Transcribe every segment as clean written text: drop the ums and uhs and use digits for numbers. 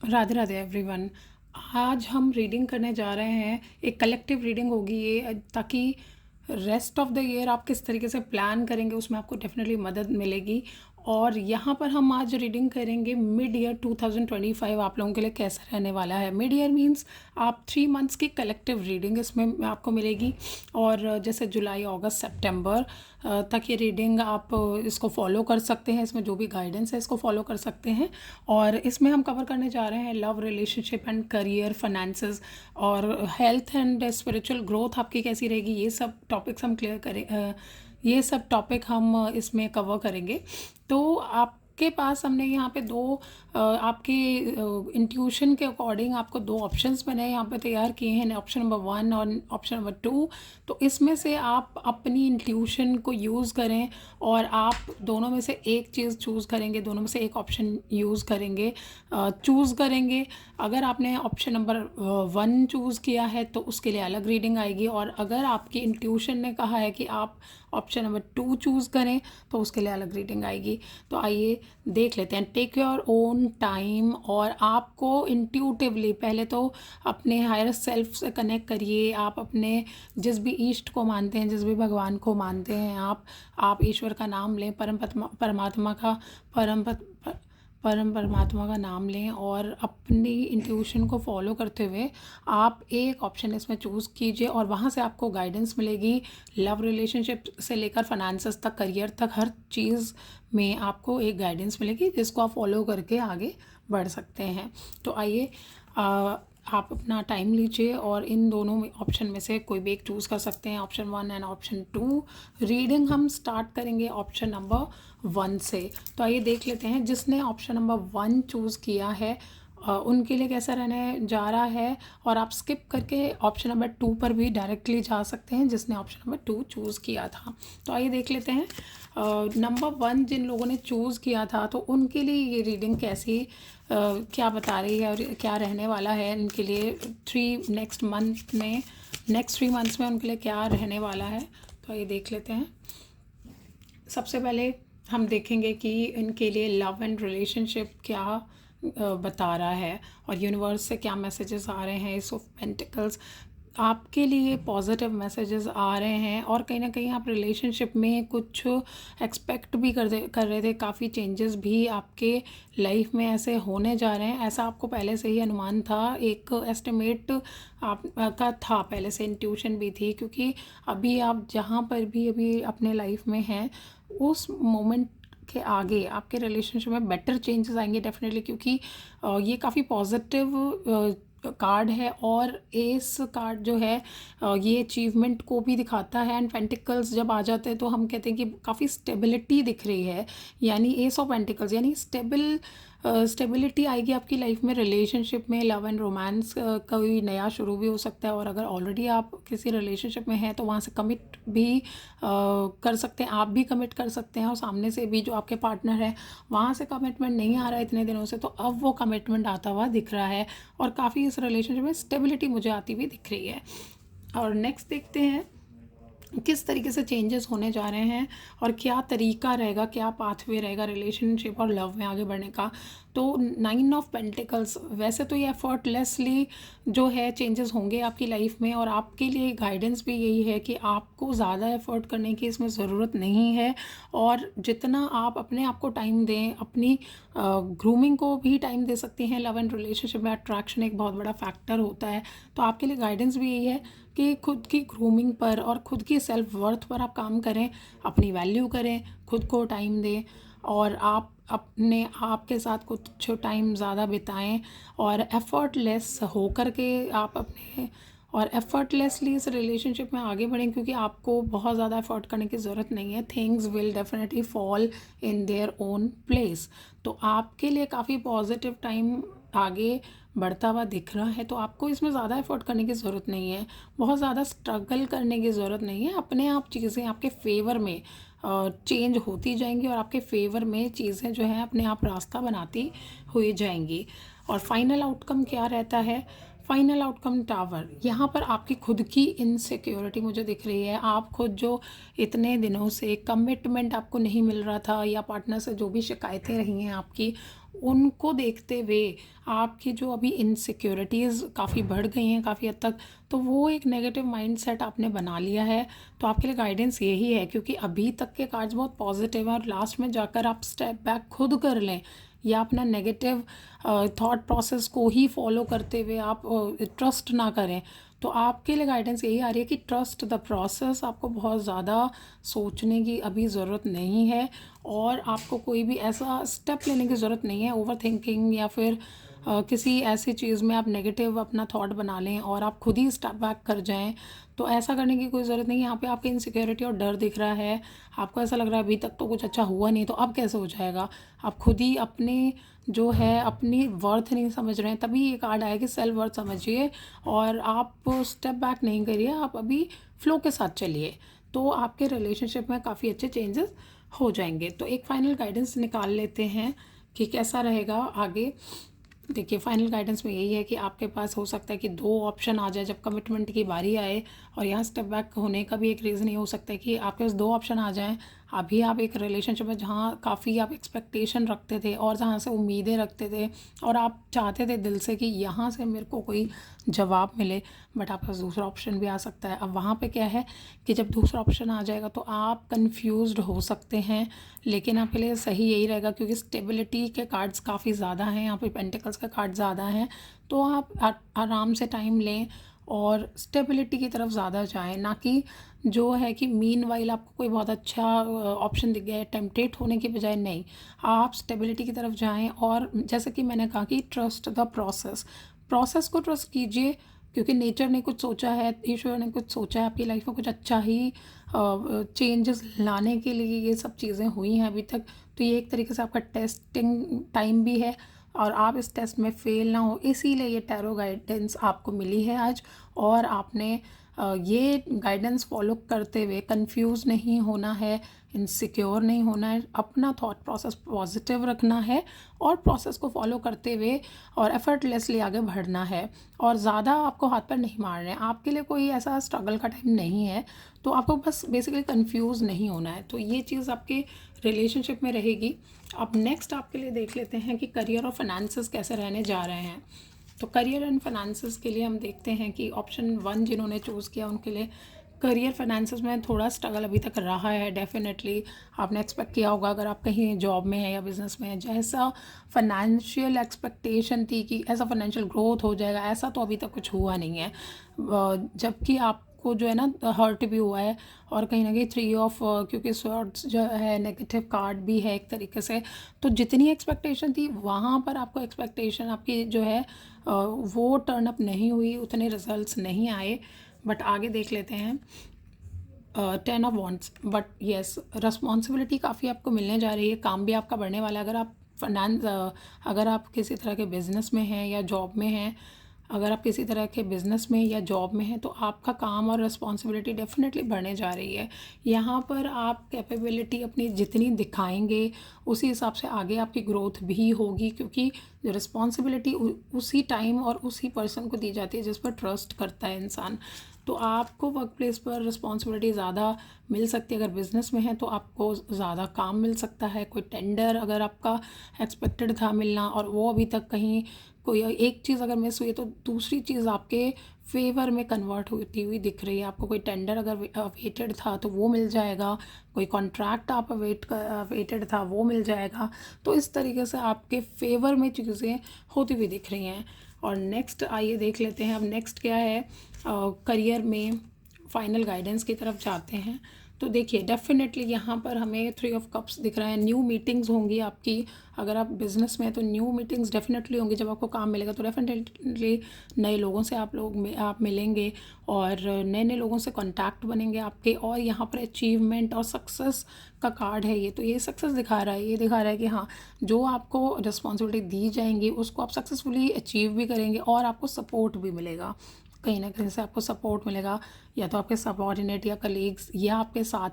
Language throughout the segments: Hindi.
राधे राधे एवरीवन। आज हम रीडिंग करने जा रहे हैं। एक कलेक्टिव रीडिंग होगी ये, ताकि रेस्ट ऑफ द ईयर आप किस तरीके से प्लान करेंगे उसमें आपको डेफिनेटली मदद मिलेगी। और यहाँ पर हम आज रीडिंग करेंगे मिड ईयर 2025 आप लोगों के लिए कैसा रहने वाला है। मिड ईयर मीन्स आप 3 मंथ्स की कलेक्टिव रीडिंग इसमें आपको मिलेगी। और जैसे जुलाई अगस्त सितंबर तक ये रीडिंग आप इसको फॉलो कर सकते हैं। इसमें जो भी गाइडेंस है इसको फॉलो कर सकते हैं। और इसमें हम कवर करने जा रहे हैं love, relationship and career, finances और हेल्थ एंड स्पिरिचुअल ग्रोथ आपकी कैसी रहेगी। ये सब टॉपिक्स हम क्लियर करें, ये सब टॉपिक हम इसमें कवर करेंगे। तो आपके पास हमने यहाँ पे दो आपके इंट्यूशन के अकॉर्डिंग आपको दो ऑप्शंस मैंने यहाँ पे तैयार किए हैं, ऑप्शन नंबर 1 और ऑप्शन नंबर 2। तो इसमें से आप अपनी इंट्यूशन को यूज़ करें और आप दोनों में से एक चीज़ चूज़ करेंगे, दोनों में से एक ऑप्शन यूज़ करेंगे, चूज़ करेंगे। अगर आपने ऑप्शन नंबर 1 चूज़ किया है तो उसके लिए अलग रीडिंग आएगी, और अगर आपकी इंट्यूशन ने कहा है कि आप ऑप्शन नंबर 2 चूज़ करें तो उसके लिए अलग रीडिंग आएगी। तो आइए देख लेते हैं। टेक योर ओन टाइम, और आपको इंट्यूटिवली पहले तो अपने हायर सेल्फ से कनेक्ट करिए। आप अपने जिस भी ईष्ट को मानते हैं, जिस भी भगवान को मानते हैं, आप ईश्वर का नाम लें, परम परमात्मा का नाम लें, और अपनी इंट्यूशन को फॉलो करते हुए आप एक ऑप्शन इसमें चूज़ कीजिए और वहाँ से आपको गाइडेंस मिलेगी। लव, रिलेशनशिप से लेकर फाइनेंसेस तक, करियर तक, हर चीज़ में आपको एक गाइडेंस मिलेगी जिसको आप फॉलो करके आगे बढ़ सकते हैं। तो आइए आप अपना टाइम लीजिए और इन दोनों में ऑप्शन में से कोई भी एक चूज़ कर सकते हैं, ऑप्शन 1 एंड ऑप्शन 2। रीडिंग हम स्टार्ट करेंगे ऑप्शन नंबर 1 से। तो आइए देख लेते हैं जिसने ऑप्शन नंबर 1 चूज़ किया है उनके लिए कैसा रहने जा रहा है। और आप स्किप करके ऑप्शन नंबर 2 पर भी डायरेक्टली जा सकते हैं जिसने ऑप्शन नंबर 2 चूज़ किया था। तो आइए देख लेते हैं नंबर 1 जिन लोगों ने चूज़ किया था तो उनके लिए ये रीडिंग कैसी क्या बता रही है और क्या रहने वाला है इनके लिए नेक्स्ट 3 मंथ्स में उनके लिए क्या रहने वाला है। तो ये देख लेते हैं। सबसे पहले हम देखेंगे कि इनके लिए लव एंड रिलेशनशिप क्या बता रहा है और यूनिवर्स से क्या मैसेजेस आ रहे हैं। एस ऑफ पेंटिकल्स आपके लिए पॉजिटिव मैसेजेस आ रहे हैं, और कहीं ना कहीं आप रिलेशनशिप में कुछ एक्सपेक्ट भी कर रहे थे। काफ़ी चेंजेस भी आपके लाइफ में ऐसे होने जा रहे हैं, ऐसा आपको पहले से ही अनुमान था, एक एस्टिमेट आपका था पहले से, इंट्यूशन भी थी। क्योंकि अभी आप जहाँ पर भी अभी अपने लाइफ में हैं उस मोमेंट के आगे आपके रिलेशनशिप में बेटर चेंजेस आएंगे डेफिनेटली। क्योंकि ये काफ़ी पॉजिटिव कार्ड है, और एस कार्ड जो है ये अचीवमेंट को भी दिखाता है। एंड पेंटिकल्स जब आ जाते हैं तो हम कहते हैं कि काफ़ी स्टेबिलिटी दिख रही है, यानी एस ऑफ पेंटिकल्स यानी स्टेबिलिटी आएगी आपकी लाइफ में। रिलेशनशिप में लव एंड रोमांस कोई नया शुरू भी हो सकता है, और अगर ऑलरेडी आप किसी रिलेशनशिप में हैं तो वहाँ से कमिट भी कर सकते हैं, आप भी कमिट कर सकते हैं, और सामने से भी जो आपके पार्टनर है वहाँ से कमिटमेंट नहीं आ रहा है इतने दिनों से, तो अब वो कमिटमेंट आता हुआ दिख रहा है, और काफ़ी इस रिलेशनशिप में स्टेबिलिटी मुझे आती हुई दिख रही है। और नेक्स्ट देखते हैं किस तरीके से चेंजेस होने जा रहे हैं और क्या तरीका रहेगा, क्या पाथवे रहेगा रिलेशनशिप और लव में आगे बढ़ने का। तो 9 ऑफ पेंटिकल्स, वैसे तो ये एफर्टलेसली जो है चेंजेस होंगे आपकी लाइफ में, और आपके लिए गाइडेंस भी यही है कि आपको ज़्यादा एफर्ट करने की इसमें ज़रूरत नहीं है। और जितना आप अपने आप को टाइम दें, अपनी ग्रूमिंग को भी टाइम दे सकती हैं। लव एंड रिलेशनशिप में अट्रैक्शन एक बहुत बड़ा फैक्टर होता है, तो आपके लिए गाइडेंस भी यही है कि खुद की ग्रूमिंग पर और खुद की सेल्फ वर्थ पर आप काम करें, अपनी वैल्यू करें, खुद को टाइम दें, और आप अपने आप के साथ कुछ टाइम ज़्यादा बिताएं, और एफर्टलेस होकर के आप अपने और एफर्टलेसली इस रिलेशनशिप में आगे बढ़ें। क्योंकि आपको बहुत ज़्यादा एफर्ट करने की ज़रूरत नहीं है। Things will definitely fall in their own place. तो आपके लिए काफ़ी पॉजिटिव टाइम आगे बढ़ता हुआ दिख रहा है, तो आपको इसमें ज़्यादा एफर्ट करने की ज़रूरत नहीं है, बहुत ज़्यादा स्ट्रगल करने की ज़रूरत नहीं है। अपने आप चीज़ें आपके फेवर में चेंज होती जाएंगी, और आपके फेवर में चीज़ें जो हैं अपने आप रास्ता बनाती हुई जाएंगी। और फाइनल आउटकम क्या रहता है? फाइनल आउटकम टावर, यहाँ पर आपकी खुद की इनसिक्योरिटी मुझे दिख रही है। आप खुद जो इतने दिनों से कमिटमेंट आपको नहीं मिल रहा था, या पार्टनर से जो भी शिकायतें रही हैं आपकी, उनको देखते हुए आपकी जो अभी इनसिक्योरिटीज़ काफ़ी बढ़ गई हैं काफ़ी हद तक, तो वो एक नेगेटिव माइंडसेट आपने बना लिया है। तो आपके लिए गाइडेंस यही है, क्योंकि अभी तक के कार्ड्स बहुत पॉजिटिव हैं और लास्ट में जाकर आप स्टेप बैक खुद कर लें, या अपना नेगेटिव थॉट प्रोसेस को ही फॉलो करते हुए आप ट्रस्ट ना करें। तो आपके लिए गाइडेंस यही आ रही है कि ट्रस्ट द प्रोसेस। आपको बहुत ज़्यादा सोचने की अभी ज़रूरत नहीं है, और आपको कोई भी ऐसा स्टेप लेने की ज़रूरत नहीं है ओवर थिंकिंग, या फिर किसी ऐसी चीज़ में आप नेगेटिव अपना थॉट बना लें और आप खुद ही स्टेप बैक कर जाएं। तो ऐसा करने की कोई ज़रूरत नहीं है। यहाँ पे आपकी इनसिक्योरिटी और डर दिख रहा है, आपको ऐसा लग रहा है अभी तक तो कुछ अच्छा हुआ नहीं, तो अब कैसे हो जाएगा। आप खुद ही अपने जो है अपनी वर्थ नहीं समझ रहे हैं, तभी ये कार्ड आया कि सेल्फ वर्थ समझिए, और आप स्टेप बैक नहीं करिए, आप अभी फ्लो के साथ चलिए। तो आपके रिलेशनशिप में काफ़ी अच्छे चेंजेस हो जाएंगे। तो एक फाइनल गाइडेंस निकाल लेते हैं कि कैसा रहेगा आगे। देखिए, फाइनल गाइडेंस में यही है कि आपके पास हो सकता है कि दो ऑप्शन आ जाए जब कमिटमेंट की बारी आए, और यहाँ स्टेप बैक होने का भी एक रीज़न ये हो सकता है कि आपके पास दो ऑप्शन आ जाएं। अभी आप एक रिलेशनशिप में जहाँ काफ़ी आप एक्सपेक्टेशन रखते थे और जहाँ से उम्मीदें रखते थे, और आप चाहते थे दिल से कि यहाँ से मेरे को कोई जवाब मिले, बट आपके पास दूसरा ऑप्शन भी आ सकता है। अब वहाँ पे क्या है कि जब दूसरा ऑप्शन आ जाएगा तो आप कंफ्यूज्ड हो सकते हैं, लेकिन आपके लिए सही यही रहेगा, क्योंकि स्टेबिलिटी के कार्ड्स काफ़ी ज़्यादा हैं, यहाँ पे पेंटिकल्स के कार्ड ज़्यादा हैं। तो आप आराम से टाइम लें और स्टेबिलिटी की तरफ ज़्यादा जाएं, ना कि जो है कि मीन वाइल आपको कोई बहुत अच्छा ऑप्शन दिख गया है, टेम्पटेट होने की बजाय नहीं, आप स्टेबिलिटी की तरफ जाएं। और जैसे कि मैंने कहा कि ट्रस्ट द प्रोसेस, प्रोसेस को ट्रस्ट कीजिए, क्योंकि नेचर ने कुछ सोचा है, ईश्वर ने कुछ सोचा है आपकी लाइफ में, कुछ अच्छा ही चेंजेस लाने के लिए ये सब चीज़ें हुई हैं अभी तक। तो ये एक तरीके से आपका टेस्टिंग टाइम भी है, और आप इस टेस्ट में फ़ेल ना हो, इसीलिए ये टैरो गाइडेंस आपको मिली है आज। और आपने ये गाइडेंस फॉलो करते हुए कंफ्यूज नहीं होना है, इनसिक्योर नहीं होना है, अपना थॉट प्रोसेस पॉजिटिव रखना है, और प्रोसेस को फॉलो करते हुए और एफर्टलेसली आगे बढ़ना है, और ज़्यादा आपको हाथ पर नहीं मारना है। आपके लिए कोई ऐसा स्ट्रगल का टाइम नहीं है, तो आपको बस बेसिकली कंफ्यूज नहीं होना है। तो ये चीज़ आपके रिलेशनशिप में रहेगी। अब नेक्स्ट आपके लिए देख लेते हैं कि करियर और फाइनेंसेस कैसे रहने जा रहे हैं। तो करियर एंड फाइनेंसेस के लिए हम देखते हैं कि ऑप्शन 1 जिन्होंने चूज़ किया उनके लिए करियर फाइनेंसेस में थोड़ा स्ट्रगल अभी तक रहा है। डेफिनेटली आपने एक्सपेक्ट किया होगा, अगर आप कहीं जॉब में हैं या बिजनेस में हैं, जैसा फाइनेंशियल एक्सपेक्टेशन थी कि ऐसा फाइनेंशियल ग्रोथ हो जाएगा, ऐसा तो अभी तक कुछ हुआ नहीं है। जबकि आपको जो है ना हर्ट भी हुआ है, और कहीं ना कहीं 3 ऑफ, क्योंकि स्वॉर्ड्स जो है नेगेटिव कार्ड भी है एक तरीके से। तो जितनी एक्सपेक्टेशन थी वहाँ पर आपको एक्सपेक्टेशन आपकी जो है वो टर्न अप नहीं हुई, उतने रिजल्ट्स नहीं आए। बट आगे देख लेते हैं 10 of wants. But yes, responsibility काफ़ी आपको मिलने जा रही है, काम भी आपका बढ़ने वाला है। अगर आप अगर आप किसी तरह के बिज़नेस में हैं या जॉब में हैं, अगर आप किसी तरह के बिज़नेस में या जॉब में हैं, तो आपका काम और रिस्पॉन्सिबिलिटी डेफिनेटली बढ़ने जा रही है। यहाँ पर आप कैपेबिलिटी अपनी जितनी दिखाएंगे उसी हिसाब से आगे आपकी ग्रोथ भी होगी, क्योंकि रिस्पॉन्सिबिलिटी उसी टाइम और उसी पर्सन को दी जाती है जिस पर ट्रस्ट करता है इंसान। तो आपको वर्क प्लेस पर रिस्पॉन्सिबिलिटी ज़्यादा मिल सकती है। अगर बिज़नेस में है तो आपको ज़्यादा काम मिल सकता है। कोई टेंडर अगर आपका एक्सपेक्टेड था मिलना और वो अभी तक कहीं कोई एक चीज़ अगर मिस हुई है, तो दूसरी चीज़ आपके फेवर में कन्वर्ट होती हुई दिख रही है। आपको कोई टेंडर अगर अवेटेड था तो वो मिल जाएगा, कोई कॉन्ट्रैक्ट आप अवेटेड था वो मिल जाएगा। तो इस तरीके से आपके फेवर में चीज़ें होती हुई दिख रही हैं। और नेक्स्ट आइए देख लेते हैं। अब नेक्स्ट क्या है, करियर में फाइनल गाइडेंस की तरफ जाते हैं। तो देखिए, डेफिनेटली यहाँ पर हमें 3 ऑफ कप्स दिख रहा है। न्यू मीटिंग्स होंगी आपकी, अगर आप बिज़नेस में हैं तो न्यू मीटिंग्स डेफिनेटली होंगी। जब आपको काम मिलेगा तो डेफिनेटली नए लोगों से आप मिलेंगे, और नए नए लोगों से कांटेक्ट बनेंगे आपके। और यहाँ पर अचीवमेंट और सक्सेस का कार्ड है ये, तो ये सक्सेस दिखा रहा है। ये दिखा रहा है कि हाँ, जो आपको रिस्पॉन्सिबिलिटी दी जाएंगी उसको आप सक्सेसफुली अचीव भी करेंगे, और आपको सपोर्ट भी मिलेगा। कहीं ना कहीं से आपको सपोर्ट मिलेगा, या तो आपके सबऑर्डिनेट या कलीग्स या आपके साथ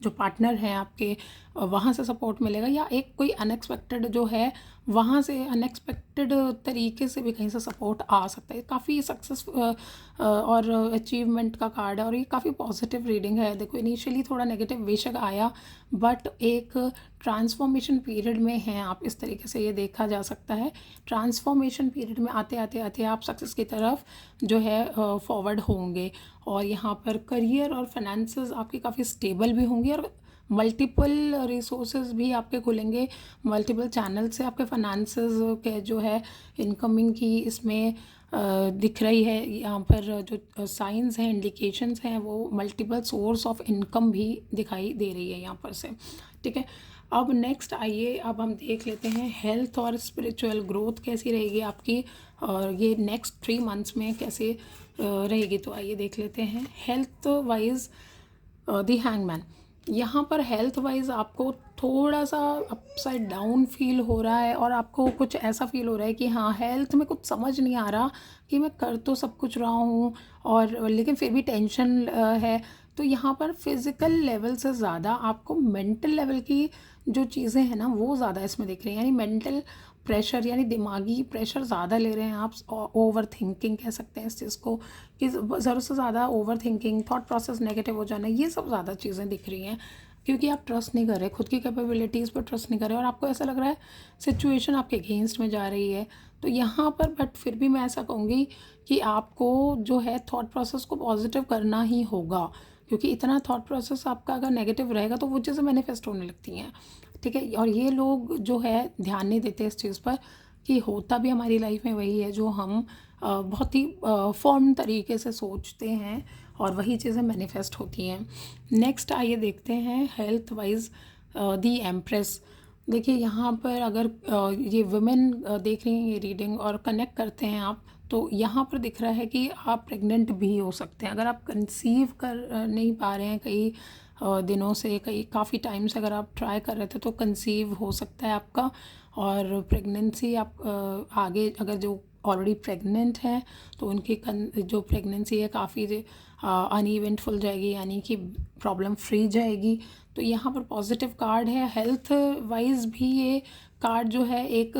जो पार्टनर हैं आपके, वहाँ से सपोर्ट मिलेगा, या एक कोई अनएक्सपेक्टेड जो है वहाँ से अनएक्सपेक्टेड तरीके से भी कहीं से सपोर्ट आ सकता है। काफ़ी सक्सेस और अचीवमेंट का कार्ड है और ये काफ़ी पॉजिटिव रीडिंग है। देखो इनिशियली थोड़ा नेगेटिव बेशक आया, बट एक ट्रांसफॉर्मेशन पीरियड में हैं आप, इस तरीके से ये देखा जा सकता है। ट्रांसफॉर्मेशन पीरियड में आते आते आते आप सक्सेस की तरफ जो है फॉरवर्ड होंगे। और यहाँ पर करियर और फाइनेंसेस आपकी काफ़ी स्टेबल भी होंगी और मल्टीपल रिसोर्सेज भी आपके खुलेंगे, मल्टीपल चैनल से आपके फाइनेंसेस के जो है इनकमिंग की इसमें दिख रही है। यहाँ पर जो साइंस हैं, इंडिकेशंस हैं, वो मल्टीपल सोर्स ऑफ इनकम भी दिखाई दे रही है यहाँ पर से। ठीक है, अब नेक्स्ट आइए, अब हम देख लेते हैं हेल्थ और स्पिरिचुअल ग्रोथ कैसी रहेगी आपकी और ये नेक्स्ट 3 मंथ्स में कैसे रहेगी। तो आइए देख लेते हैं हेल्थ वाइज द हैंगमैन। यहाँ पर हेल्थ वाइज आपको थोड़ा सा अपसाइड डाउन फील हो रहा है और आपको कुछ ऐसा फील हो रहा है कि हाँ हेल्थ में कुछ समझ नहीं आ रहा कि मैं कर तो सब कुछ रहा हूँ और लेकिन फिर भी टेंशन है। तो यहाँ पर फिज़िकल लेवल से ज़्यादा आपको मेंटल लेवल की जो चीज़ें हैं ना वो ज़्यादा इसमें दिख रही हैं, यानी मेंटल प्रेशर, यानी दिमागी प्रेशर ज़्यादा ले रहे हैं आप। ओवर थिंकिंग कह सकते हैं इस चीज़ को, कि ज़रूरत से ज़्यादा over thinking, thought process negative हो जाना, ये सब ज़्यादा चीज़ें दिख रही हैं क्योंकि आप ट्रस्ट नहीं कर रहे, खुद की कैपेबिलिटीज़ पर ट्रस्ट नहीं कर रहे और आपको ऐसा लग रहा है सिचुएशन आपके अगेंस्ट में जा रही है। तो यहाँ पर बट फिर भी मैं ऐसा कहूँगी कि आपको जो है थॉट प्रोसेस को पॉजिटिव करना ही होगा, क्योंकि इतना थॉट प्रोसेस आपका अगर नेगेटिव रहेगा तो वो चीज़ें मैनिफेस्ट होने लगती हैं। ठीक है, और ये लोग जो है ध्यान नहीं देते इस चीज़ पर कि होता भी हमारी लाइफ में वही है जो हम बहुत ही फॉर्म तरीके से सोचते हैं और वही चीज़ें मैनिफेस्ट होती हैं। नेक्स्ट आइए देखते हैं हेल्थ वाइज दी एम्प्रेस। देखिए यहाँ पर अगर ये वुमेन देख रही हैं ये रीडिंग और कनेक्ट करते हैं आप, तो यहाँ पर दिख रहा है कि आप प्रेग्नेंट भी हो सकते हैं अगर आप कंसीव कर नहीं पा रहे हैं कई दिनों से, कई काफ़ी टाइम से अगर आप ट्राई कर रहे थे तो कंसीव हो सकता है आपका। और प्रेगनेंसी आप आगे अगर जो ऑलरेडी प्रेग्नेंट हैं तो उनकी जो प्रेगनेंसी है काफ़ी अनइवेंटफुल जाएगी, यानी कि प्रॉब्लम फ्री जाएगी। तो यहाँ पर पॉजिटिव कार्ड है। हेल्थ वाइज भी ये कार्ड जो है एक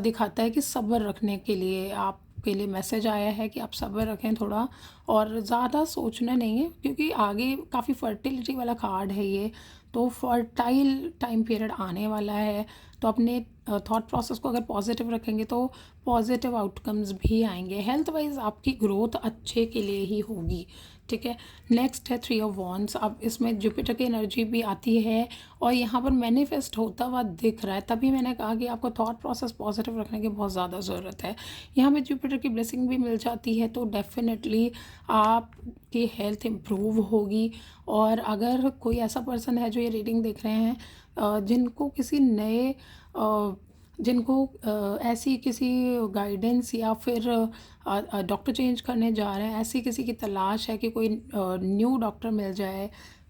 दिखाता है कि सब्र रखने के लिए आपके लिए मैसेज आया है कि आप सब्र रखें थोड़ा और ज़्यादा सोचना नहीं है, क्योंकि आगे काफ़ी फर्टिलिटी वाला कार्ड है ये, तो फर्टाइल टाइम पीरियड आने वाला है। तो अपने थॉट प्रोसेस को अगर पॉजिटिव रखेंगे तो पॉजिटिव आउटकम्स भी आएंगे। हेल्थ वाइज आपकी ग्रोथ अच्छे के लिए ही होगी। ठीक है, नेक्स्ट है 3 ऑफ वॉन्ड्स। अब इसमें जुपिटर की एनर्जी भी आती है और यहाँ पर मैनिफेस्ट होता हुआ दिख रहा है, तभी मैंने कहा कि आपको थॉट प्रोसेस पॉजिटिव रखने की बहुत ज़्यादा ज़रूरत है। यहाँ पे जुपिटर की ब्लेसिंग भी मिल जाती है तो डेफिनेटली आपकी हेल्थ इम्प्रूव होगी। और अगर कोई ऐसा पर्सन है जो ये रीडिंग देख रहे हैं जिनको किसी नए जिनको ऐसी किसी गाइडेंस या फिर डॉक्टर चेंज करने जा रहे हैं, ऐसी किसी की तलाश है कि कोई न्यू डॉक्टर मिल जाए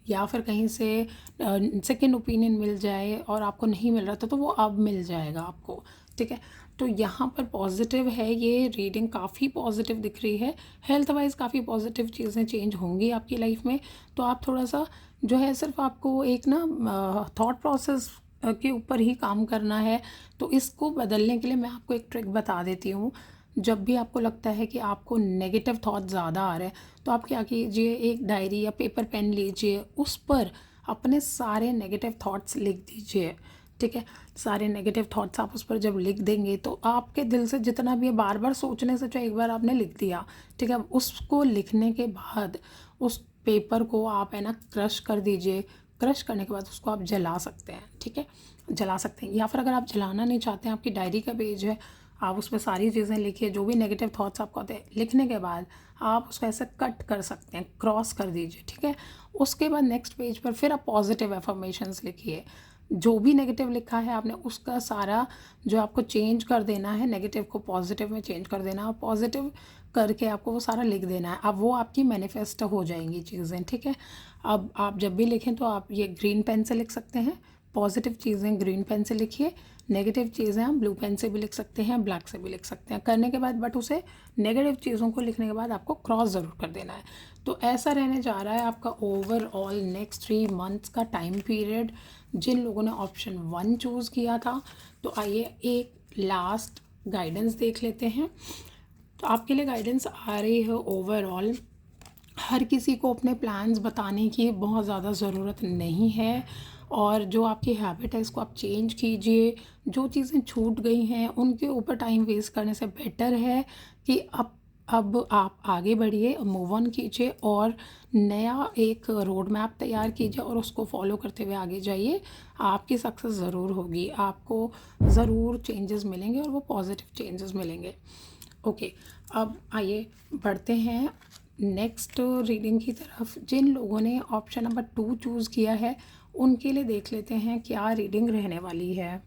या फिर कहीं से सेकंड ओपिनियन मिल जाए और आपको नहीं मिल रहा था तो वो अब मिल जाएगा आपको। ठीक है, तो यहाँ पर पॉजिटिव है, ये रीडिंग काफ़ी पॉजिटिव दिख रही है। हेल्थ वाइज काफ़ी पॉजिटिव चीज़ें चेंज होंगी आपकी लाइफ में। तो आप थोड़ा सा जो है सिर्फ आपको एक ना थॉट प्रोसेस के ऊपर ही काम करना है। तो इसको बदलने के लिए मैं आपको एक ट्रिक बता देती हूँ। जब भी आपको लगता है कि आपको नेगेटिव थॉट ज़्यादा आ रहे हैं तो आप क्या कीजिए, एक डायरी या पेपर पेन लीजिए, उस पर अपने सारे नेगेटिव थॉट्स लिख दीजिए। ठीक है, सारे नेगेटिव थॉट्स आप उस पर जब लिख देंगे तो आपके दिल से जितना भी बार बार सोचने से चाहे एक बार आपने लिख दिया, ठीक है, उसको लिखने के बाद उस पेपर को आप है ना क्रश कर दीजिए। क्रश करने के बाद उसको आप जला सकते हैं। ठीक है, जला सकते हैं, या फिर अगर आप जलाना नहीं चाहते हैं, आपकी डायरी का पेज है, आप उसमें सारी चीज़ें लिखिए, जो भी नेगेटिव थॉट्स आपको आते हैं। लिखने के बाद आप उसको ऐसे कट कर सकते हैं, क्रॉस कर दीजिए। ठीक है, उसके बाद नेक्स्ट पेज पर फिर आप पॉजिटिव एफर्मेशंस लिखिए। जो भी नेगेटिव लिखा है आपने उसका सारा जो आपको चेंज कर देना है, नेगेटिव को पॉजिटिव में चेंज कर देना, और पॉजिटिव करके आपको वो सारा लिख देना है। अब वो आपकी मैनिफेस्ट हो जाएंगी चीज़ें। ठीक है, अब आप जब भी लिखें तो आप ये ग्रीन पेन से लिख सकते हैं। पॉजिटिव चीज़ें ग्रीन पेन से लिखिए, नेगेटिव चीज़ें हम ब्लू पेन से भी लिख सकते हैं, ब्लैक से भी लिख सकते हैं। करने के बाद बट उसे नेगेटिव चीज़ों को लिखने के बाद आपको क्रॉस ज़रूर कर देना है। तो ऐसा रहने जा रहा है आपका ओवरऑल नेक्स्ट 3 मंथ्स का टाइम पीरियड। जिन लोगों ने ऑप्शन 1 चूज़ किया था तो आइए एक लास्ट गाइडेंस देख लेते हैं। तो आपके लिए गाइडेंस आ रही है ओवरऑल, हर किसी को अपने प्लान्स बताने की बहुत ज़्यादा ज़रूरत नहीं है, और जो आपकी हैबिट है इसको आप चेंज कीजिए। जो चीज़ें छूट गई हैं उनके ऊपर टाइम वेस्ट करने से बेटर है कि अब आप आगे बढ़िए, मूव ऑन कीजिए और नया एक रोड मैप तैयार कीजिए और उसको फॉलो करते हुए आगे जाइए। आपकी सक्सेस ज़रूर होगी, आपको ज़रूर चेंजेस मिलेंगे और वो पॉजिटिव चेंजेस मिलेंगे। ओके, अब आइए बढ़ते हैं नेक्स्ट रीडिंग की तरफ। जिन लोगों ने ऑप्शन नंबर 2 चूज़ किया है उनके लिए देख लेते हैं क्या रीडिंग रहने वाली है।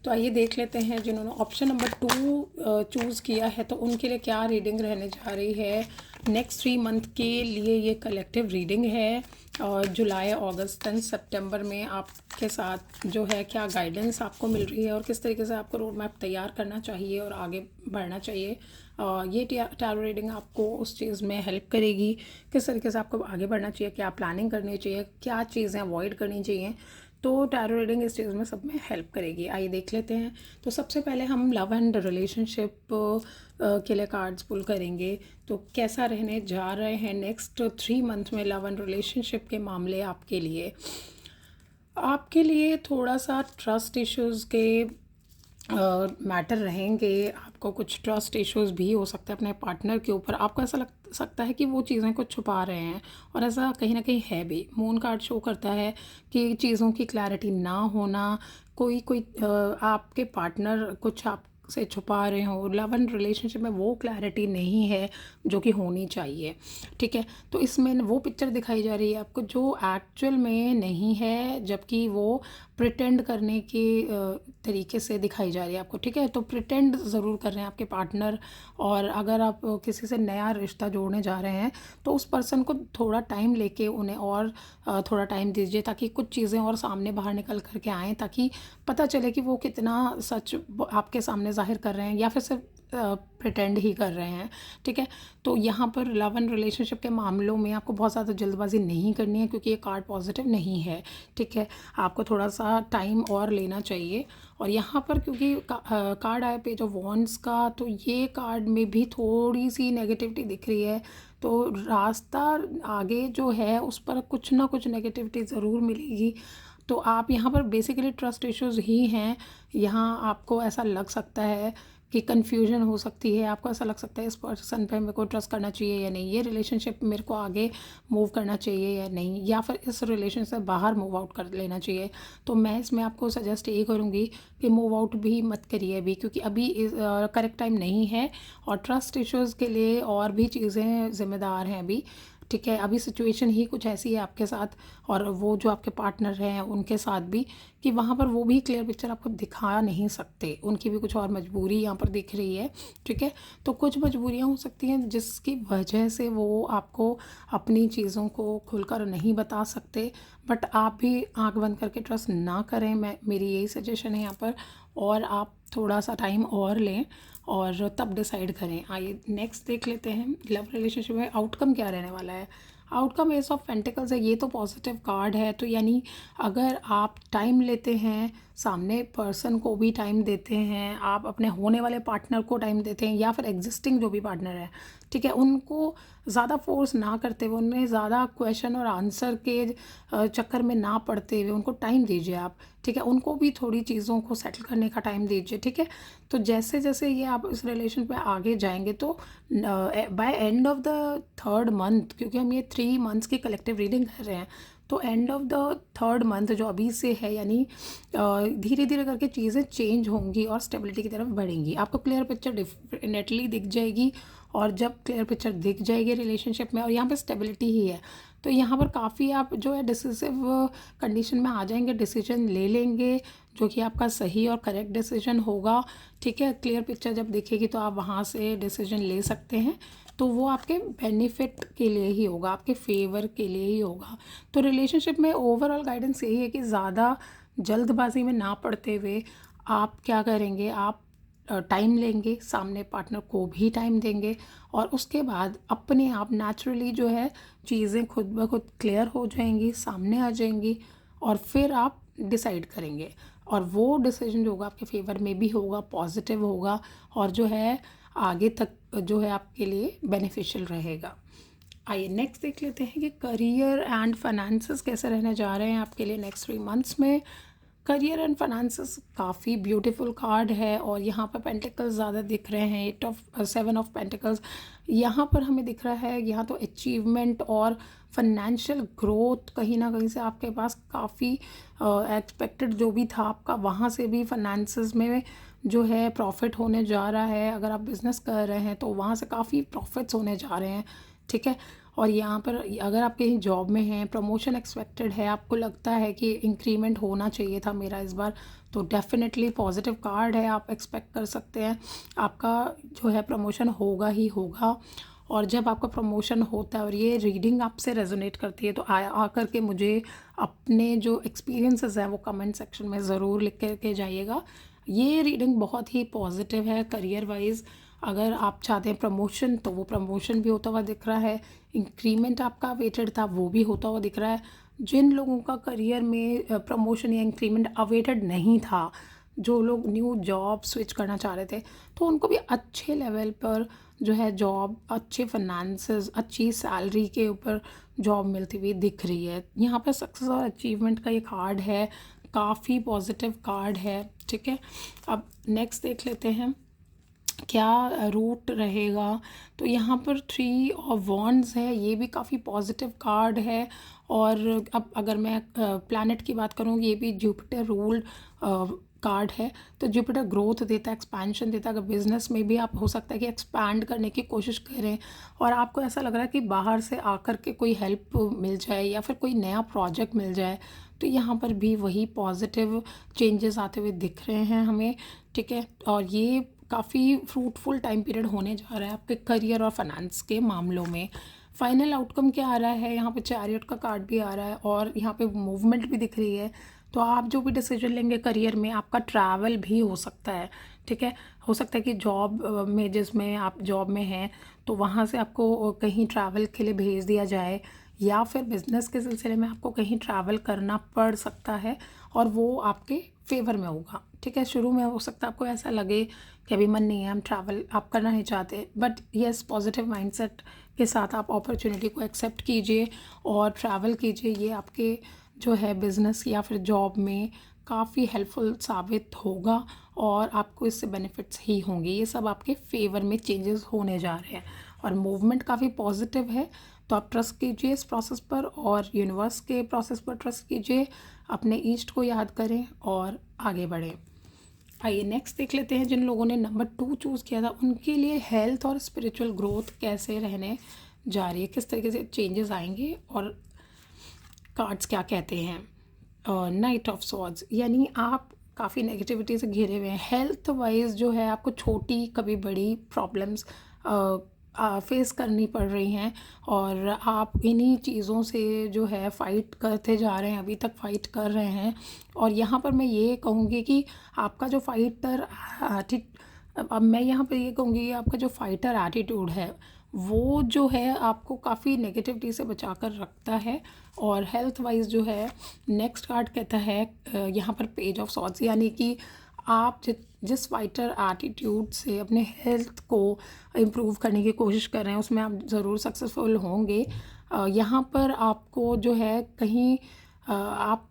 तो आइए देख लेते हैं जिन्होंने ऑप्शन नंबर 2 चूज़ किया है तो उनके लिए क्या रीडिंग रहने जा रही है। नेक्स्ट 3 मंथ के लिए ये कलेक्टिव रीडिंग है, और जुलाई, अगस्त एंड सितंबर में आपके साथ जो है क्या गाइडेंस आपको मिल रही है और किस तरीके से आपको रोड मैप तैयार करना चाहिए और आगे बढ़ना चाहिए। ये टैरो रीडिंग आपको उस चीज़ में हेल्प करेगी, किस तरीके से आपको आगे बढ़ना चाहिए, क्या प्लानिंग करनी चाहिए, क्या चीज़ें अवॉइड करनी चाहिए। तो टैरो रीडिंग इस चीज़ में सब में हेल्प करेगी। आइए देख लेते हैं। तो सबसे पहले हम लव एंड रिलेशनशिप के लिए कार्ड्स पुल करेंगे। तो कैसा रहने जा रहे हैं नेक्स्ट 3 मंथ में लव एंड रिलेशनशिप के मामले आपके लिए थोड़ा सा ट्रस्ट इश्यूज़ के मैटर रहेंगे। आपको कुछ ट्रस्ट इश्यूज़ भी हो सकते हैं अपने पार्टनर के ऊपर। आपको ऐसा लग सकता है कि वो चीज़ें कुछ छुपा रहे हैं, और ऐसा कहीं ना कहीं है भी। मून कार्ड शो करता है कि चीज़ों की क्लैरिटी ना होना, कोई कोई आपके पार्टनर कुछ आप से छुपा रहे हो। लव एंड रिलेशनशिप में वो क्लैरिटी नहीं है जो कि होनी चाहिए, ठीक है। तो इसमें वो पिक्चर दिखाई जा रही है आपको जो एक्चुअल में नहीं है, जबकि वो प्रिटेंड करने के तरीके से दिखाई जा रही है आपको, ठीक है। तो प्रिटेंड ज़रूर कर रहे हैं आपके पार्टनर, और अगर आप किसी से नया रिश्ता जोड़ने जा रहे हैं तो उस पर्सन को थोड़ा टाइम लेके उन्हें और थोड़ा टाइम दीजिए, ताकि कुछ चीज़ें और सामने बाहर निकल करके आएँ, ताकि पता चले कि वो कितना सच आपके सामने ज़ाहिर कर रहे हैं या फिर सिर्फ प्रिटेंड ही कर रहे हैं, ठीक है। तो यहाँ पर लव एंड रिलेशनशिप के मामलों में आपको बहुत ज़्यादा जल्दबाजी नहीं करनी है, क्योंकि ये कार्ड पॉजिटिव नहीं है, ठीक है। आपको थोड़ा सा टाइम और लेना चाहिए। और यहाँ पर क्योंकि कार्ड आया पेज ऑफ वॉन्ड्स का, तो ये कार्ड में भी थोड़ी सी नेगेटिविटी दिख रही है। तो रास्ता आगे जो है उस पर कुछ ना कुछ नेगेटिविटी ज़रूर मिलेगी। तो आप यहाँ पर बेसिकली ट्रस्ट इश्यूज़ ही हैं। यहाँ आपको ऐसा लग सकता है कि कन्फ्यूजन हो सकती है, आपको ऐसा लग सकता है इस पर्सन पे मेरे को ट्रस्ट करना चाहिए या नहीं, ये रिलेशनशिप मेरे को आगे मूव करना चाहिए या नहीं, या फिर इस रिलेशन से बाहर मूव आउट कर लेना चाहिए। तो मैं इसमें आपको सजेस्ट ये करूँगी कि मूव आउट भी मत करिए अभी, क्योंकि अभी करेक्ट टाइम नहीं है, और ट्रस्ट इश्यूज़ के लिए और भी चीज़ें ज़िम्मेदार हैं अभी, ठीक है। अभी सिचुएशन ही कुछ ऐसी है आपके साथ, और वो जो आपके पार्टनर हैं उनके साथ भी, कि वहाँ पर वो भी क्लियर पिक्चर आपको दिखा नहीं सकते, उनकी भी कुछ और मजबूरी यहाँ पर दिख रही है, ठीक है। तो कुछ मजबूरियाँ हो सकती हैं जिसकी वजह से वो आपको अपनी चीज़ों को खुलकर नहीं बता सकते, बट आप भी आंख बंद करके ट्रस्ट ना करें, मेरी यही सजेशन है यहाँ पर। और आप थोड़ा सा टाइम और लें और तब डिसाइड करें। आइए नेक्स्ट देख लेते हैं लव रिलेशनशिप में आउटकम क्या रहने वाला है। आउटकम एस ऑफ पेंटिकल्स है, ये तो पॉजिटिव कार्ड है। तो यानी अगर आप टाइम लेते हैं, सामने पर्सन को भी टाइम देते हैं, आप अपने होने वाले पार्टनर को टाइम देते हैं, या फिर एग्जिस्टिंग जो भी पार्टनर है, ठीक है, उनको ज़्यादा फोर्स ना करते हुए, उन्हें ज़्यादा क्वेश्चन और आंसर के चक्कर में ना पड़ते हुए उनको टाइम दीजिए आप, ठीक है। उनको भी थोड़ी चीज़ों को सेटल करने का टाइम दीजिए, ठीक है। तो जैसे जैसे ये आप इस रिलेशन पे आगे जाएंगे, तो by end of the 3rd month, क्योंकि हम ये 3 मंथ्स की कलेक्टिव रीडिंग कर रहे हैं, तो and of the 3rd month जो अभी से है, यानी धीरे धीरे करके चीज़ें चेंज होंगी और स्टेबिलिटी की तरफ बढ़ेंगी। आपको क्लियर पिक्चर डेफिनेटली दिख जाएगी, और जब क्लियर पिक्चर दिख जाएगी रिलेशनशिप में और यहाँ पे स्टेबिलिटी ही है, तो यहाँ पर काफ़ी आप जो है डिसिसिव कंडीशन में आ जाएंगे, डिसीजन ले लेंगे जो कि आपका सही और करेक्ट डिसीजन होगा, ठीक है। क्लियर पिक्चर जब दिखेगी तो आप वहाँ से डिसीजन ले सकते हैं, तो वो आपके बेनिफिट के लिए ही होगा, आपके फेवर के लिए ही होगा। तो रिलेशनशिप में ओवरऑल गाइडेंस यही है कि ज़्यादा जल्दबाजी में ना पड़ते हुए आप क्या करेंगे, आप टाइम लेंगे, सामने पार्टनर को भी टाइम देंगे, और उसके बाद अपने आप नेचुरली जो है चीज़ें खुद ब खुद क्लियर हो जाएंगी, सामने आ जाएंगी, और फिर आप डिसाइड करेंगे। और वो डिसीजन जो होगा आपके फेवर में भी होगा, पॉजिटिव होगा और जो है आगे तक जो है आपके लिए बेनिफिशियल रहेगा। आइए नेक्स्ट देख लेते हैं कि करियर एंड फाइनेंसेस कैसे रहने जा रहे हैं आपके लिए नेक्स्ट 3 मंथ्स में। करियर एंड फाइनेंसेस काफ़ी ब्यूटीफुल कार्ड है और यहाँ पर पेंटिकल्स ज़्यादा दिख रहे हैं, 7 ऑफ पेंटिकल्स यहाँ पर हमें दिख रहा है। यहाँ तो अचीवमेंट और फाइनेंशियल ग्रोथ कहीं ना कहीं से आपके पास काफ़ी एक्सपेक्टेड जो भी था आपका, वहाँ से भी फाइनेंसेस में जो है प्रॉफिट होने जा रहा है। अगर आप बिज़नेस कर रहे हैं तो वहाँ से काफ़ी प्रॉफिट्स होने जा रहे हैं, ठीक है। और यहाँ पर अगर आप कहीं जॉब में हैं, प्रमोशन एक्सपेक्टेड है, आपको लगता है कि इंक्रीमेंट होना चाहिए था मेरा इस बार, तो डेफिनेटली पॉजिटिव कार्ड है, आप एक्सपेक्ट कर सकते हैं आपका जो है प्रमोशन होगा ही होगा। और जब आपका प्रमोशन होता है और ये रीडिंग आपसे रेजोनेट करती है तो आकर के मुझे अपने जो एक्सपीरियंसेस हैं वो कमेंट सेक्शन में ज़रूर लिख के जाइएगा। ये रीडिंग बहुत ही पॉजिटिव है करियर वाइज। अगर आप चाहते हैं प्रमोशन तो वो प्रमोशन भी होता हुआ दिख रहा है, इंक्रीमेंट आपका अवेटेड था वो भी होता हुआ दिख रहा है। जिन लोगों का करियर में प्रमोशन या इंक्रीमेंट अवेटेड नहीं था, जो लोग न्यू जॉब स्विच करना चाह रहे थे, तो उनको भी अच्छे लेवल पर जो है जॉब, अच्छे फाइनेंसेस, अच्छी सैलरी के ऊपर जॉब मिलती हुई दिख रही है। यहाँ पर सक्सेस और अचीवमेंट का ये कार्ड है, काफ़ी पॉजिटिव कार्ड है, ठीक है। अब नेक्स्ट देख लेते हैं क्या रूट रहेगा। तो यहाँ पर 3 ऑफ वॉन्ड्स है, ये भी काफ़ी पॉजिटिव कार्ड है। और अब अगर मैं प्लैनेट की बात करूँ, ये भी जुपिटर रूल्ड कार्ड है। तो जुपिटर ग्रोथ देता है, एक्सपेंशन देता है। अगर बिजनेस में भी आप हो सकता है कि एक्सपैंड करने की कोशिश करें और आपको ऐसा लग रहा है कि बाहर से आकर के कोई हेल्प मिल जाए या फिर कोई नया प्रोजेक्ट मिल जाए, तो यहाँ पर भी वही पॉजिटिव चेंजेस आते हुए दिख रहे हैं हमें, ठीक है। और ये काफ़ी फ्रूटफुल टाइम पीरियड होने जा रहा है आपके करियर और फाइनेंस के मामलों में। फाइनल आउटकम क्या आ रहा है, यहाँ पे चैरियट का कार्ड भी आ रहा है और यहाँ पे मूवमेंट भी दिख रही है। तो आप जो भी डिसीजन लेंगे करियर में, आपका ट्रैवल भी हो सकता है, ठीक है। हो सकता है कि जॉब में, जिसमें आप जॉब में हैं, तो वहाँ से आपको कहीं ट्रैवल के लिए भेज दिया जाए, या फिर बिज़नेस के सिलसिले में आपको कहीं ट्रैवल करना पड़ सकता है और वो आपके फेवर में होगा, ठीक है। शुरू में हो सकता है आपको ऐसा लगे कि अभी मन नहीं है, हम ट्रैवल आप करना नहीं चाहते, बट यस, पॉजिटिव माइंडसेट के साथ आप अपॉर्चुनिटी को एक्सेप्ट कीजिए और ट्रैवल कीजिए। ये आपके जो है बिज़नेस या फिर जॉब में काफ़ी हेल्पफुल साबित होगा और आपको इससे बेनिफिट्स ही होंगे। ये सब आपके फेवर में चेंजेस होने जा रहे हैं और मूवमेंट काफ़ी पॉजिटिव है। तो आप ट्रस्ट कीजिए इस प्रोसेस पर और यूनिवर्स के प्रोसेस पर ट्रस्ट कीजिए, अपने ईस्ट को याद करें और आगे बढ़ें। आइए नेक्स्ट देख लेते हैं जिन लोगों ने नंबर 2 चूज़ किया था उनके लिए हेल्थ और स्पिरिचुअल ग्रोथ कैसे रहने जा रही है, किस तरीके से चेंजेस आएंगे और कार्ड्स क्या कहते हैं। नाइट ऑफ सॉर्ड्स, यानी आप काफ़ी नेगेटिविटी से घिरे हुए हैं। हेल्थ वाइज जो है आपको छोटी कभी बड़ी प्रॉब्लम्स फेस करनी पड़ रही हैं और आप इन्हीं चीज़ों से जो है फ़ाइट करते जा रहे हैं, अभी तक फ़ाइट कर रहे हैं। और यहाँ पर मैं ये कहूँगी कि आपका जो फाइटर अब मैं यहाँ पर ये कहूँगी कि आपका जो फाइटर एटीट्यूड है वो जो है आपको काफ़ी नेगेटिविटी से बचा कर रखता है। और हेल्थ वाइज जो है नेक्स्ट कार्ड कहता है यहाँ पर पेज ऑफ सॉर्ड्स, यानी कि आप जिस फाइटर एटीट्यूड से अपने हेल्थ को इम्प्रूव करने की कोशिश कर रहे हैं उसमें आप ज़रूर सक्सेसफुल होंगे। यहाँ पर आपको जो है कहीं आप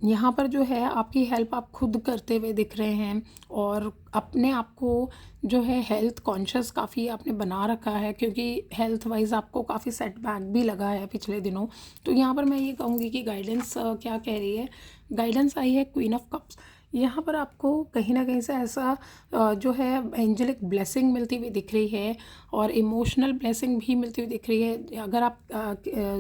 यहाँ पर जो है आपकी हेल्प आप खुद करते हुए दिख रहे हैं और अपने आप को जो है हेल्थ कॉन्शियस काफ़ी आपने बना रखा है, क्योंकि हेल्थ वाइज आपको काफ़ी सेटबैक भी लगा है पिछले दिनों। तो यहाँ पर मैं ये कहूँगी कि गाइडेंस क्या कह रही है, गाइडेंस आई है क्वीन ऑफ कप्स। यहाँ पर आपको कहीं ना कहीं से ऐसा जो है एंजेलिक ब्लेसिंग मिलती हुई दिख रही है और इमोशनल ब्लेसिंग भी मिलती हुई दिख रही है। अगर आप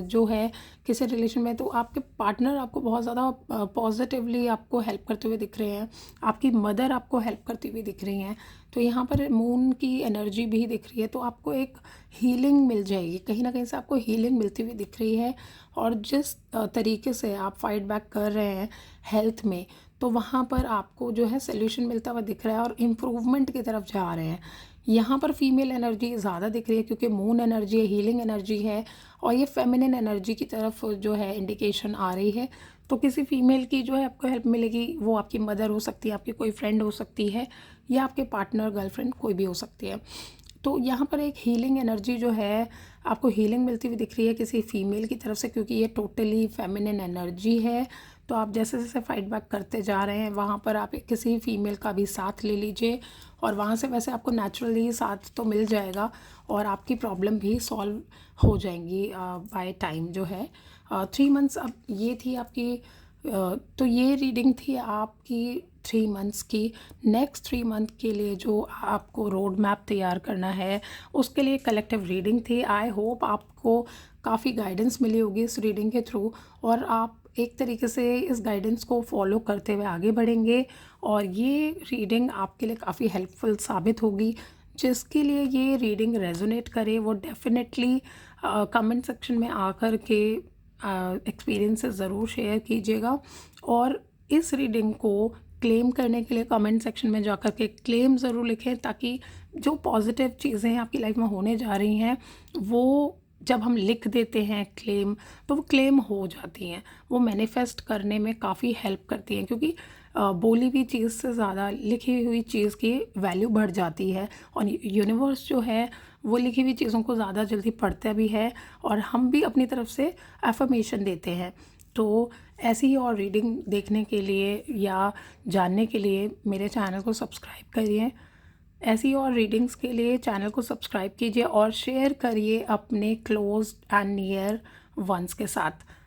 जो है किसी रिलेशन में, तो आपके पार्टनर आपको बहुत ज़्यादा पॉजिटिवली आपको हेल्प करते हुए दिख रहे हैं, आपकी मदर आपको हेल्प करती हुई दिख रही हैं। तो यहाँ पर मून की एनर्जी भी दिख रही है, तो आपको एक हीलिंग मिल जाएगी, कहीं ना कहीं से आपको हीलिंग मिलती हुई दिख रही है। और जिस तरीके से आप फाइट बैक कर रहे हैं हेल्थ में, तो वहाँ पर आपको जो है सोल्यूशन मिलता हुआ दिख रहा है और इम्प्रूवमेंट की तरफ जा रहे हैं। यहाँ पर फीमेल एनर्जी ज़्यादा दिख रही है क्योंकि मून एनर्जी है, हीलिंग एनर्जी है और ये फेमिनिन एनर्जी की तरफ जो है इंडिकेशन आ रही है। तो किसी फीमेल की जो है आपको हेल्प मिलेगी, वो आपकी मदर हो सकती है, आपकी कोई फ्रेंड हो सकती है, या आपके पार्टनर, गर्लफ्रेंड, कोई भी हो सकती है। तो यहाँ पर एक हीलिंग एनर्जी जो है आपको हीलिंग मिलती हुई दिख रही है किसी फीमेल की तरफ से, क्योंकि ये टोटली फेमिनिन एनर्जी है। तो आप जैसे जैसे फाइट बैक करते जा रहे हैं, वहाँ पर आप किसी फीमेल का भी साथ ले लीजिए, और वहाँ से वैसे आपको नेचुरली साथ तो मिल जाएगा, और आपकी प्रॉब्लम भी सॉल्व हो जाएंगी बाय टाइम जो है। 3 मंथ्स, अब ये थी आपकी तो ये रीडिंग थी आपकी 3 मंथ्स की। नेक्स्ट 3 मंथ के लिए जो आपको रोड मैप तैयार करना है, उसके लिए कलेक्टिव रीडिंग थी। आई होप आपको काफ़ी गाइडेंस मिली होगी इस रीडिंग के थ्रू, और आप एक तरीके से इस गाइडेंस को फॉलो करते हुए आगे बढ़ेंगे, और ये रीडिंग आपके लिए काफ़ी हेल्पफुल साबित होगी। जिसके लिए ये रीडिंग रेजोनेट करे वो डेफिनेटली कमेंट सेक्शन में आकर के एक्सपीरियंसेस ज़रूर शेयर कीजिएगा, और इस रीडिंग को क्लेम करने के लिए कमेंट सेक्शन में जाकर के क्लेम ज़रूर लिखें, ताकि जो पॉजिटिव चीज़ें आपकी लाइफ में होने जा रही हैं, वो जब हम लिख देते हैं क्लेम, तो वो क्लेम हो जाती हैं, वो मैनिफेस्ट करने में काफ़ी हेल्प करती हैं, क्योंकि बोली हुई चीज़ से ज़्यादा लिखी हुई चीज़ की वैल्यू बढ़ जाती है, और यूनिवर्स जो है वो लिखी हुई चीज़ों को ज़्यादा जल्दी पढ़ता भी है, और हम भी अपनी तरफ से एफर्मेशन देते हैं। तो ऐसी ही और रीडिंग देखने के लिए या जानने के लिए मेरे चैनल को सब्सक्राइब करिए। ऐसी और रीडिंग्स के लिए चैनल को सब्सक्राइब कीजिए और शेयर करिए अपने क्लोज एंड नियर वंस के साथ।